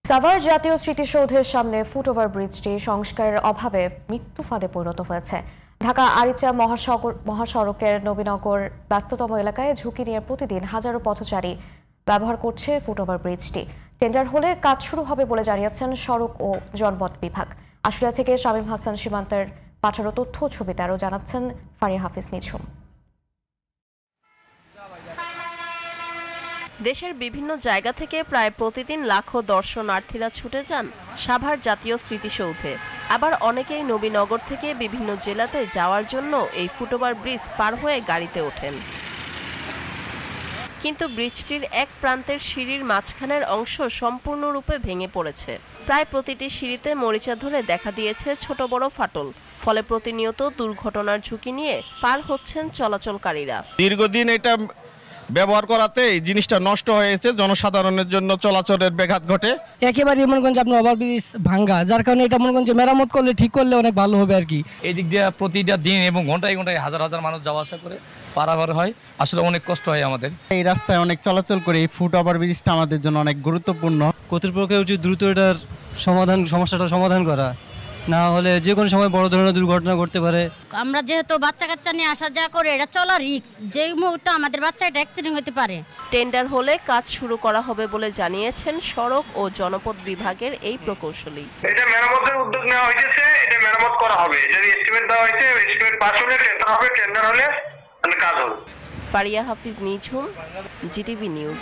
সাভার জাতীয় স্মৃতিসৌধের সামনে ফুটওভার ব্রিজটি সংস্কারের অভাবে মৃত্যু ফাঁদে পরিণত হয়েছে। ঢাকা আরিচা মহাসড়কের নবীনগর ব্যস্ততম এলাকায় ঝুঁকি নিয়ে প্রতিদিন হাজারো পথচারী ব্যবহার করছে ফুটওভার ব্রিজটি। টেন্ডার হলে কাজ শুরু হবে বলে জানিয়েছেন সড়ক ও জনপথ বিভাগ। আশুলিয়া থেকে শামীম হাসান সীমান্তের পাঠানো তথ্য ছবিতে আরও জানাচ্ছেন ফারিয়া হাফিজ নিঝুম। দেশের বিভিন্ন জায়গা থেকে প্রায় প্রতিদিন লাখো দর্শনার্থীরা ছুটে যান সাভার জাতীয় স্মৃতিসৌধে। আবার অনেকেই নবীনগর থেকে বিভিন্ন জেলাতে যাওয়ার জন্য এই ফুটওভার ব্রিজ পার হয়ে গাড়িতে ওঠেন। কিন্তু ব্রিজটির এক প্রান্তের সিঁড়ির মাঝখানের অংশ সম্পূর্ণরূপে ভেঙে পড়েছে। প্রায় প্রতিটি সিঁড়িতে মরিচা ধরে দেখা দিয়েছে ছোট বড় ফাটল। ফলে প্রতিনিয়ত দুর্ঘটনার ঝুঁকি নিয়ে পার হচ্ছেন চলাচলকারীরা। দীর্ঘদিন এটা ব্যবহার করাতে এই জিনিসটা নষ্ট হয়েছে, জনসাধারণের জন্য চলাচলের ব্যাঘাত ঘটে। একেবারে মনে করেন যে আপনার ওভারব্রিজ ভাঙ্গা, যার কারণে এটা মনে করেন যে মেরামত করলে ঠিক করলে অনেক ভালো হবে আর কি। এই দিক দিয়ে প্রতিটা দিন এবং ঘন্টায় ঘন্টায় হাজার হাজার মানুষ যাওয়া আসা করে পারাপার হয়, আসলে অনেক কষ্ট হয় আমাদের। এই রাস্তায় অনেক চলাচল করে এই ফুট ওভার ব্রিজটা আমাদের জন্য অনেক গুরুত্বপূর্ণ। কর্তৃপক্ষের উচিত দ্রুত এটার সমস্যাটা সমাধান করা, না হলে যে কোনো সময় বড় ধরনের দুর্ঘটনা ঘটতে পারে। আমরা যেহেতু বাচ্চা কাচ্চা নিয়ে আসা যাওয়া করে, এটা চলা রিস্ক, যেই মুহূর্তে আমাদের বাচ্চা এটা অ্যাক্সিডেন্ট হতে পারে। টেন্ডার হলে কাজ শুরু করা হবে বলে জানিয়েছেন সড়ক ও জনপথ বিভাগের এই প্রকৌশলী। এটা মেরামতের উদ্যোগ নেওয়া হয়েছে, এটা মেরামত করা হবে। যদি এস্টিমেট দেওয়া হয়েছে, এস্টিমেট পাস হলে টেন্ডার হবে, টেন্ডার হলে কাজ হবে। ফারিয়া হাফিজ নিঝুম, জিটিভি নিউজ।